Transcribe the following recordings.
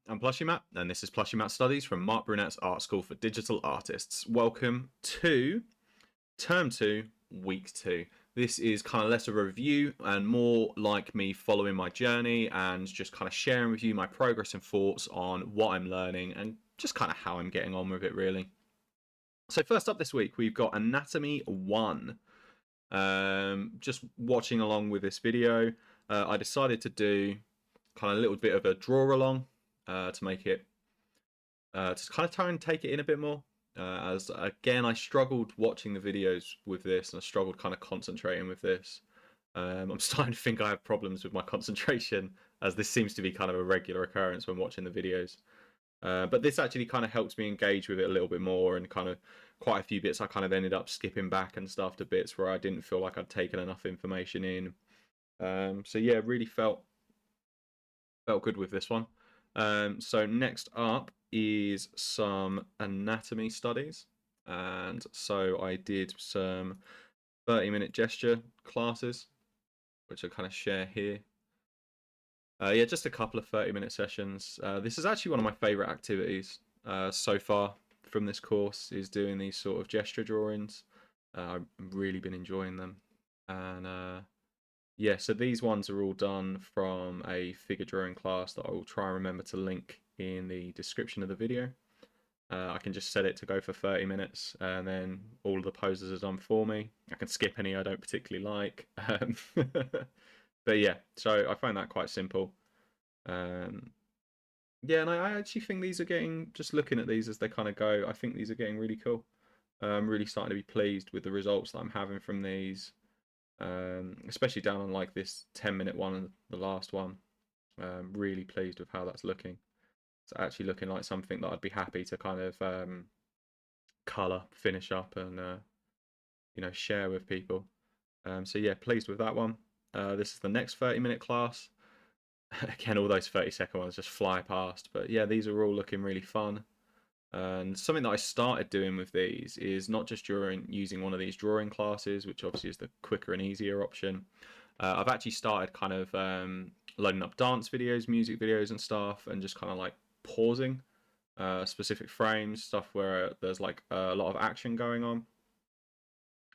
I'm Plushy Matt, and this is Plushy Matt Studies from Marc Brunet's Art School for Digital Artists. Welcome to Term 2, Week 2. This is kind of less of a review and more like me following my journey and just kind of sharing with you my progress and thoughts on what I'm learning and just kind of how I'm getting on with it, really. So first up this week, we've got Anatomy 1. Just watching along with this video, I decided to do kind of a little bit of a draw along to make it, to kind of try and take it in a bit more. As again, I struggled watching the videos with this, and I struggled kind of concentrating with this. I'm starting to think I have problems with my concentration, as this seems to be kind of a regular occurrence when watching the videos. But this actually kind of helps me engage with it a little bit more, and kind of quite a few bits I kind of ended up skipping back and stuff to bits where I didn't feel like I'd taken enough information in. So yeah, really felt good with this one. So next up is some anatomy studies, and so I did some 30-minute gesture classes, which I kind of share here. Yeah, just a couple of 30-minute sessions. This is actually one of my favorite activities so far from this course, is doing these sort of gesture drawings. I've really been enjoying them. And yeah, so these ones are all done from a figure drawing class that I will try and remember to link in the description of the video. I can just set it to go for 30 minutes, and then all of the poses are done for me. I can skip any I don't particularly like. But yeah, so I find that quite simple. Yeah, and I actually think these are getting, just looking at these as they kind of go, I think these are getting really cool. I'm really starting to be pleased with the results that I'm having from these. Especially down on like this 10-minute one and the last one. Really pleased with how that's looking. It's actually looking like something that I'd be happy to kind of colour, finish up, and share with people. So yeah, pleased with that one. This is the next 30-minute class. Again, all those 30-second ones just fly past, but yeah, these are all looking really fun. And something that I started doing with these is not just using one of these drawing classes, which obviously is the quicker and easier option. I've actually started kind of loading up dance videos, music videos and stuff, and just kind of like pausing specific frames, stuff where there's like a lot of action going on.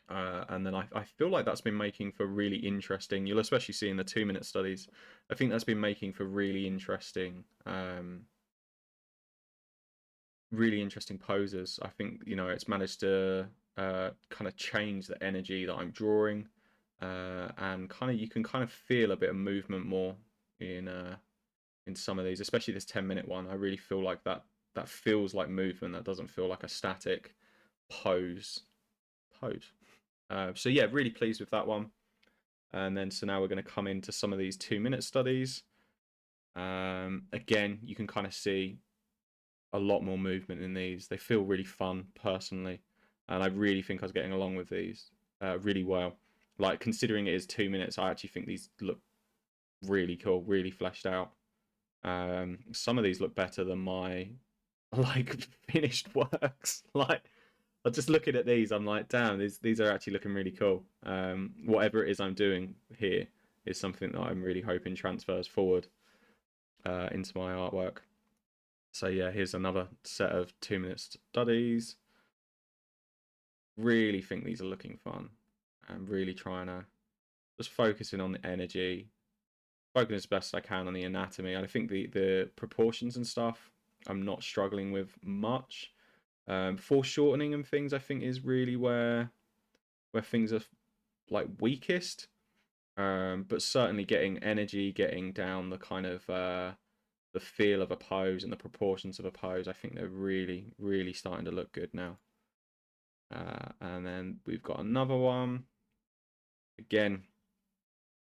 And then I feel like that's been making for really interesting, you'll especially see in the 2-minute studies, I think that's been making for really interesting poses. I think it's managed to kind of change the energy that I'm drawing, and kind of you can kind of feel a bit of movement more in some of these, especially this 10-minute one. I really feel like that feels like movement. That doesn't feel like a static pose. So yeah, really pleased with that one. And then so now we're going to come into some of these 2-minute studies. Again, you can kind of see a lot more movement in these. They feel really fun personally, and I really think I was getting along with these really well. Like, considering it is 2 minutes, I actually think these look really cool, really fleshed out. Some of these look better than my like finished works. Like, I'm just looking at these, I'm like, damn, these are actually looking really cool. Whatever it is I'm doing here is something that I'm really hoping transfers forward into my artwork. So yeah, here's another set of 2-minute studies. Really think these are looking fun. I'm really trying to just focusing on the energy, focus as best I can on the anatomy. I think the proportions and stuff I'm not struggling with much. Foreshortening and things I think is really where things are like weakest. But certainly getting energy, getting down the kind of the feel of a pose and the proportions of a pose, I think they're really, really starting to look good now. And then we've got another one. Again,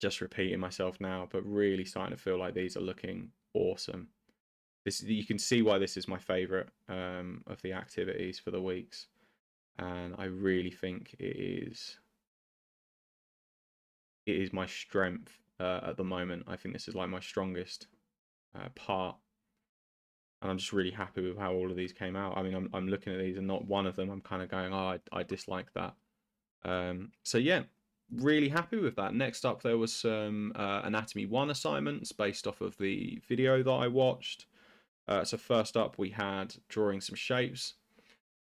just repeating myself now, but really starting to feel like these are looking awesome. You can see why this is my favorite of the activities for the weeks, and I really think it is my strength at the moment. I think this is like my strongest part, and I'm just really happy with how all of these came out. I mean, I'm looking at these, and not one of them I'm kind of going, oh, I dislike that. So yeah, really happy with that. Next up, there was some Anatomy 1 assignments based off of the video that I watched. So first up, we had drawing some shapes.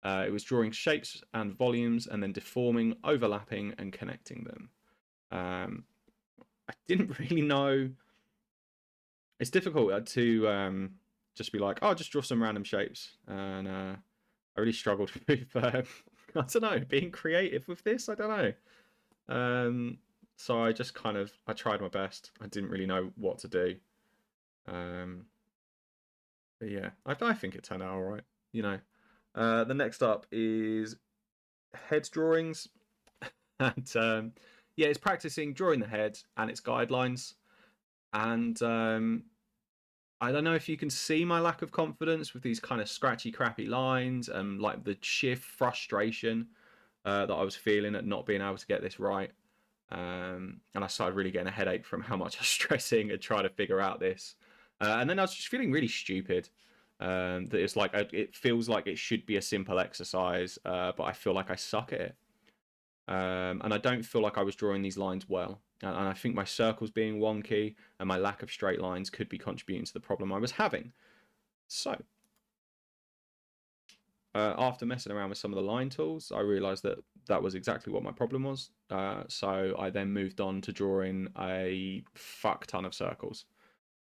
It was drawing shapes and volumes, and then deforming, overlapping, and connecting them. I didn't really know. It's difficult to just be like, oh, just draw some random shapes, and I really struggled with I don't know, being creative with this. I don't know. So I just I tried my best. I didn't really know what to do. But yeah, I think it turned out all right. You know. The next up is head drawings, and yeah, it's practicing drawing the head and its guidelines. And I don't know if you can see my lack of confidence with these kind of scratchy, crappy lines, and like the sheer frustration that I was feeling at not being able to get this right. And I started really getting a headache from how much I was stressing and trying to figure out this. And then I was just feeling really stupid. That it's like it feels like it should be a simple exercise, but I feel like I suck at it. And I don't feel like I was drawing these lines well. And I think my circles being wonky and my lack of straight lines could be contributing to the problem I was having. So, after messing around with some of the line tools, I realised that that was exactly what my problem was. So I then moved on to drawing a fuck ton of circles.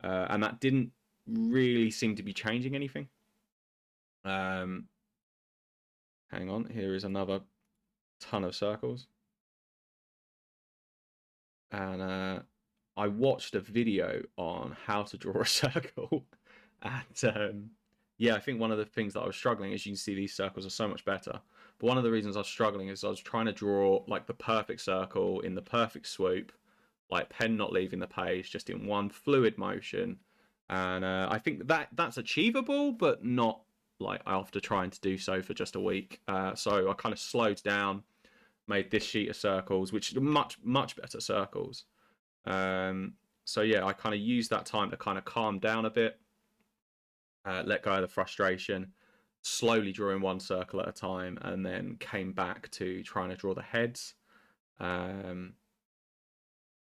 And that didn't really seem to be changing anything. Hang on, here is another ton of circles. And I watched a video on how to draw a circle. And yeah, I think one of the things that I was struggling, as you can see, these circles are so much better. But one of the reasons I was struggling is I was trying to draw like the perfect circle in the perfect swoop, like pen not leaving the page, just in one fluid motion. And I think that's achievable, but not like after trying to do so for just a week. So I kind of slowed down, made this sheet of circles, which are much better circles. So yeah, I kind of used that time to kind of calm down a bit, let go of the frustration, slowly drawing one circle at a time, and then came back to trying to draw the heads.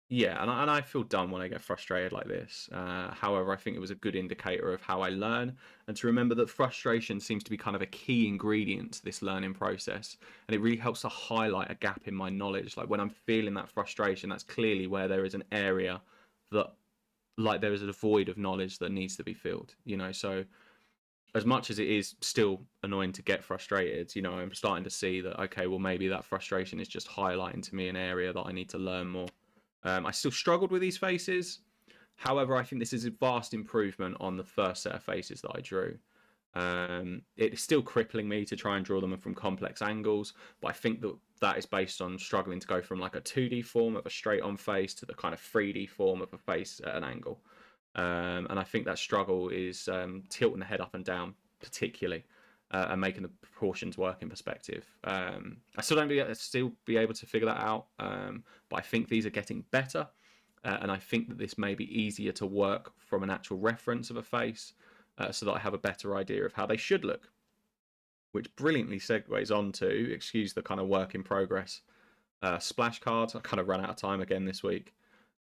Yeah, and I feel dumb when I get frustrated like this. However, I think it was a good indicator of how I learn, and to remember that frustration seems to be kind of a key ingredient to this learning process, and it really helps to highlight a gap in my knowledge. Like when I'm feeling that frustration, that's clearly where there is an area that, like, there is a void of knowledge that needs to be filled. So as much as it is still annoying to get frustrated, I'm starting to see that, okay, well, maybe that frustration is just highlighting to me an area that I need to learn more. I still struggled with these faces. However, I think this is a vast improvement on the first set of faces that I drew. It's still crippling me to try and draw them from complex angles, but I think that is based on struggling to go from like a 2D form of a straight on face to the kind of 3D form of a face at an angle. And I think that struggle is tilting the head up and down, particularly, and making the proportions work in perspective. I still don't be able to figure that out, but I think these are getting better, and I think that this may be easier to work from an actual reference of a face, so that I have a better idea of how they should look. Which brilliantly segues on to, excuse the kind of work in progress, splash cards. I kind of ran out of time again this week.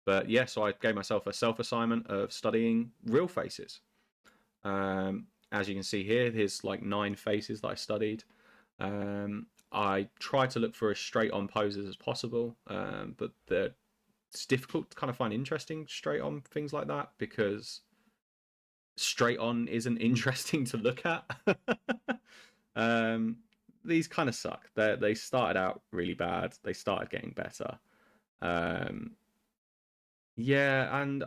But yeah, so I gave myself a self-assignment of studying real faces. As you can see here, here's like 9 faces that I studied. I tried to look for as straight-on poses as possible, but it's difficult to kind of find interesting straight-on things like that because straight-on isn't interesting to look at. These kind of suck. They started out really bad. They started getting better. Yeah, and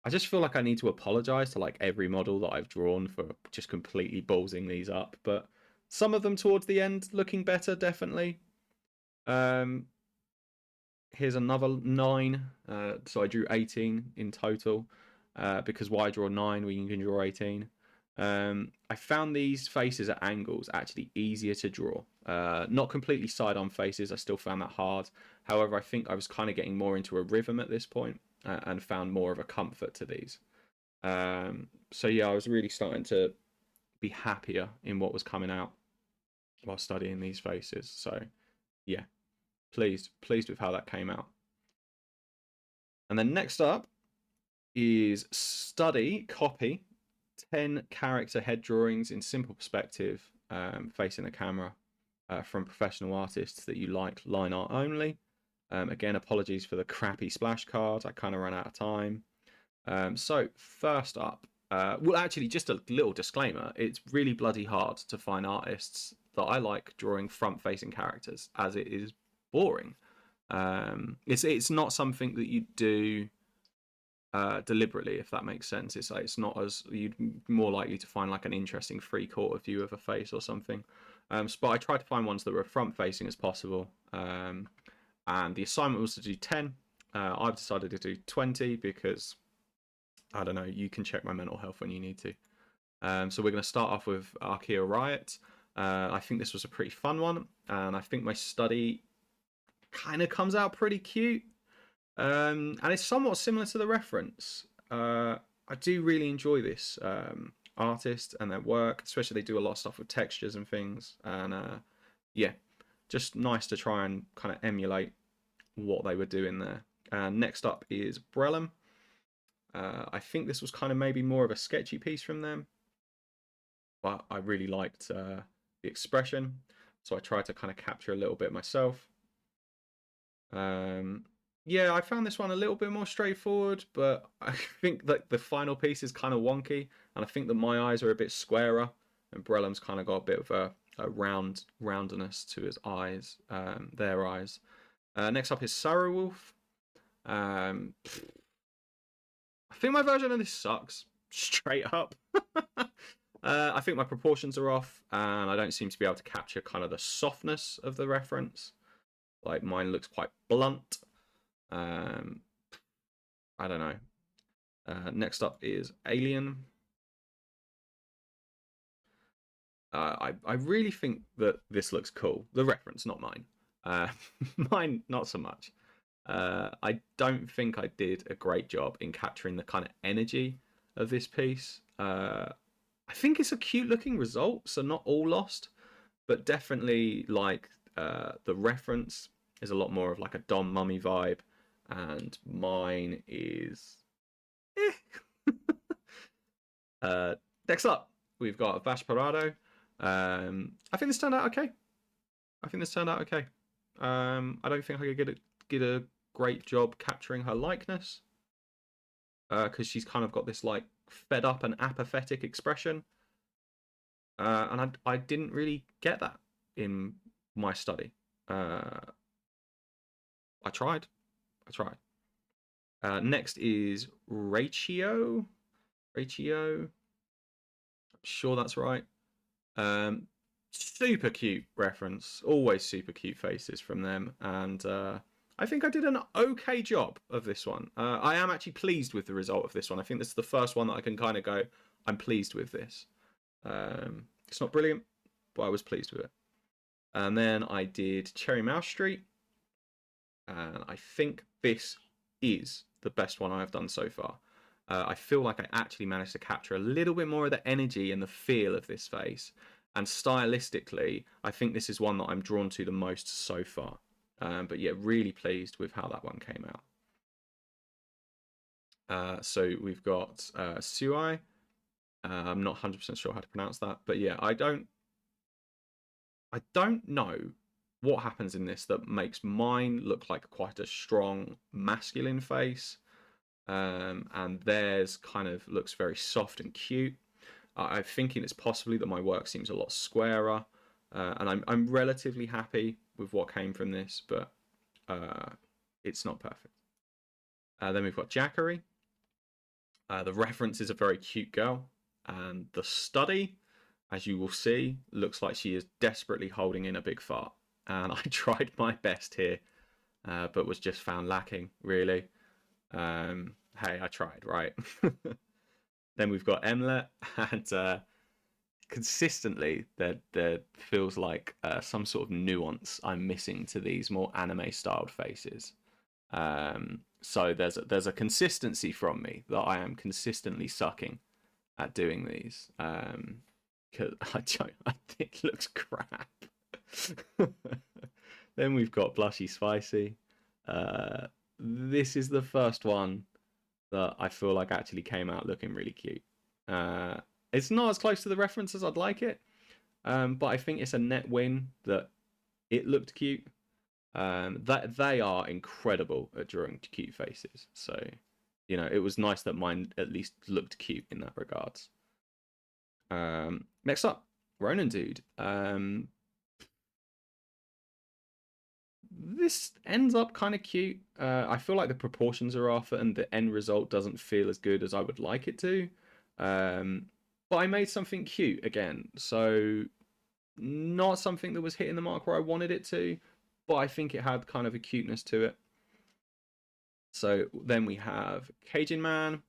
I just feel like I need to apologize to like every model that I've drawn for just completely ballsing these up. But some of them towards the end looking better, definitely. Here's another 9. So I drew 18 in total. Because why draw 9 when you can draw 18? I found these faces at angles actually easier to draw. Not completely side-on faces. I still found that hard. However, I think I was kind of getting more into a rhythm at this point, and found more of a comfort to these. So yeah, I was really starting to be happier in what was coming out while studying these faces. So yeah, pleased with how that came out. And then next up is study, copy, 10 character head drawings in simple perspective, facing the camera, from professional artists that you like, line art only. Again, apologies for the crappy splash cards. I kind of ran out of time. So first up, well, actually, just a little disclaimer. It's really bloody hard to find artists that I like drawing front-facing characters, as it is boring. It's not something that you do deliberately, if that makes sense. It's like, it's not as, you'd more likely to find like an interesting three-quarter view of a face or something. But I tried to find ones that were front-facing as possible. And the assignment was to do 10. I've decided to do 20 because, I don't know, you can check my mental health when you need to. So we're going to start off with AkaiRiot. I think this was a pretty fun one, and I think my study kind of comes out pretty cute. And it's somewhat similar to the reference. I do really enjoy this artist and their work, especially they do a lot of stuff with textures and things. And yeah, just nice to try and kind of emulate what they were doing there. Next up is Brellom. I think this was kind of maybe more of a sketchy piece from them, but I really liked the expression, so I tried to kind of capture a little bit myself. Yeah, I found this one a little bit more straightforward, but I think that the final piece is kind of wonky, and I think that my eyes are a bit squarer, and Brellom's kind of got a bit of a roundness to his eyes, their eyes. Next up is Saruwolf. I think my version of this sucks, straight up. I think my proportions are off, and I don't seem to be able to capture kind of the softness of the reference. Like, mine looks quite blunt. I don't know. Next up is Aelion. I really think that this looks cool. The reference, not mine. Mine, not so much. I don't think I did a great job in capturing the kind of energy of this piece. I think it's a cute looking result, so not all lost, but definitely like the reference is a lot more of like a Dom Mummy vibe, and mine is next up, we've got Vashy. I think this turned out okay. I don't think I could get a great job capturing her likeness, because she's kind of got this like fed up and apathetic expression, and I didn't really get that in my study. I tried. Next is Raichiyo. I'm sure that's right. Super cute reference. Always super cute faces from them, and I think I did an okay job of this one. I am actually pleased with the result of this one. I think this is the first one that I can kind of go, I'm pleased with this. It's not brilliant, but I was pleased with it. And then I did CherryMouseSt, and I think this is the best one I have done so far. I feel like I actually managed to capture a little bit more of the energy and the feel of this face. And stylistically, I think this is one that I'm drawn to the most so far. But yeah, really pleased with how that one came out. So we've got Tsuaii. I'm not 100% sure how to pronounce that, but yeah, I don't know what happens in this that makes mine look like quite a strong masculine face, and theirs kind of looks very soft and cute. I'm thinking it's possibly that my work seems a lot squarer, and I'm relatively happy with what came from this, but it's not perfect. Then we've got Jackary. The reference is a very cute girl, and the study, as you will see, looks like she is desperately holding in a big fart. And I tried my best here, but was just found lacking, really. Hey, I tried, right? Then we've got Mleth, and consistently there feels like some sort of nuance I'm missing to these more anime-styled faces. So there's a consistency from me that I am consistently sucking at doing these. Because it looks crap. Then we've got Blushy Spicy. This is the first one that I feel like actually came out looking really cute. It's not as close to the reference as I'd like it, but I think it's a net win that it looked cute. That they are incredible at drawing cute faces, so you know it was nice that mine at least looked cute in that regards. Next up, Ronindude. This ends up kind of cute. I feel like the proportions are off and the end result doesn't feel as good as I would like it to. But I made something cute again, so not something that was hitting the mark where I wanted it to, but I think it had kind of a cuteness to it. So then we have Kajinman.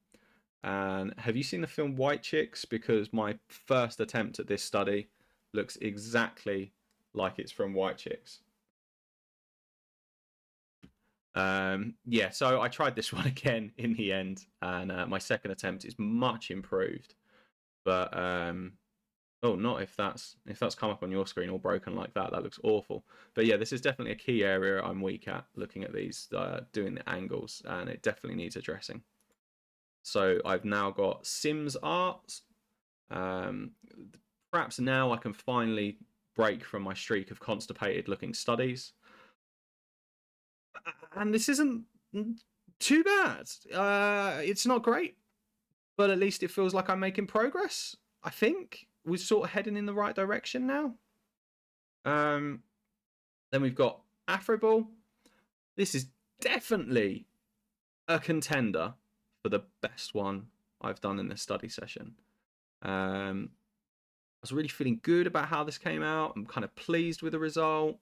And have you seen the film White Chicks? Because my first attempt at this study looks exactly like it's from White Chicks. Yeah, so I tried this one again in the end, and my second attempt is much improved. But oh, not if that's come up on your screen all broken like that. That looks awful. But yeah, this is definitely a key area I'm weak at, looking at these, doing the angles, and it definitely needs addressing. So I've now got Simz art. Perhaps now I can finally break from my streak of constipated looking studies. And this isn't too bad. It's not great, but at least it feels like I'm making progress. I think we're sort of heading in the right direction now. Then we've got AfroBull. This is definitely a contender for the best one I've done in this study session. I was really feeling good about how this came out. I'm kind of pleased with the result.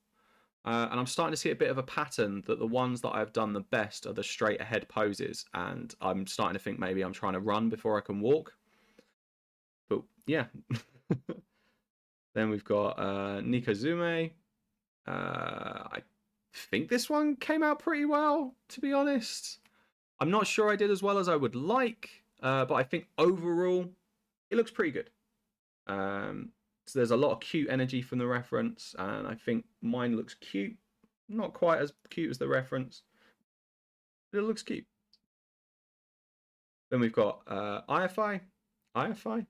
And I'm starting to see a bit of a pattern that the ones that I've done the best are the straight ahead poses. And I'm starting to think maybe I'm trying to run before I can walk. But yeah. Then we've got Nikuzume. I think this one came out pretty well, to be honest. I'm not sure I did as well as I would like, but I think overall it looks pretty good. So there's a lot of cute energy from the reference, and I think mine looks cute. Not quite as cute as the reference, but it looks cute. Then we've got Iahfy. Iahfy?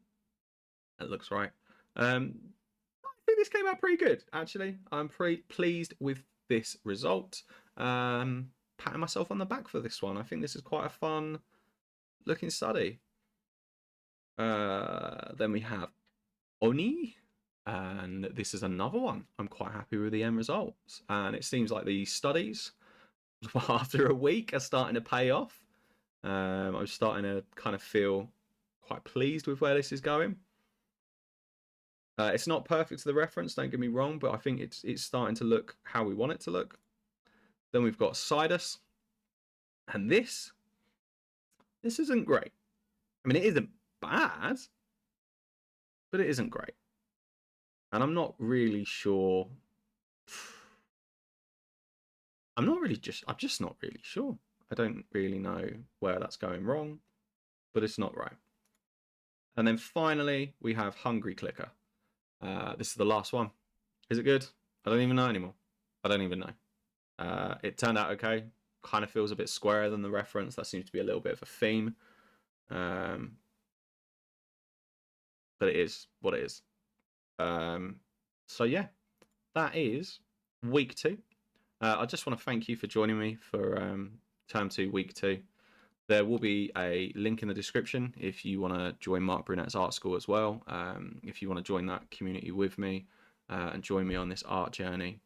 That looks right. I think this came out pretty good, actually. I'm pretty pleased with this result. Patting myself on the back for this one. I think this is quite a fun looking study. Then we have Oni. And this is another one. I'm quite happy with the end results. And it seems like the studies, after a week, are starting to pay off. I'm starting to kind of feel quite pleased with where this is going. It's not perfect to the reference, don't get me wrong, but I think it's starting to look how we want it to look. Then we've got Sydus. And this isn't great. I mean, it isn't bad, but it isn't great. And I'm not really sure. I'm just not really sure. I don't really know where that's going wrong, but it's not right. And then finally, we have HungryClicker. This is the last one. Is it good? I don't even know anymore. I don't even know. It turned out okay. Kind of feels a bit squarer than the reference. That seems to be a little bit of a theme. But it is what it is. So yeah, that is week 2. I just want to thank you for joining me for term 2, week 2. There will be a link in the description if you want to join Marc Brunet's art school as well. If you want to join that community with me and join me on this art journey,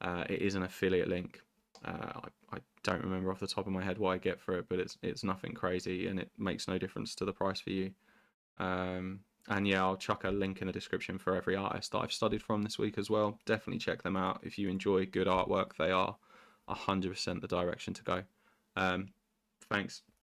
it is an affiliate link. I don't remember off the top of my head what I get for it, but it's nothing crazy and it makes no difference to the price for you. And yeah, I'll chuck a link in the description for every artist that I've studied from this week as well. Definitely check them out. If you enjoy good artwork, they are 100% the direction to go. Thanks.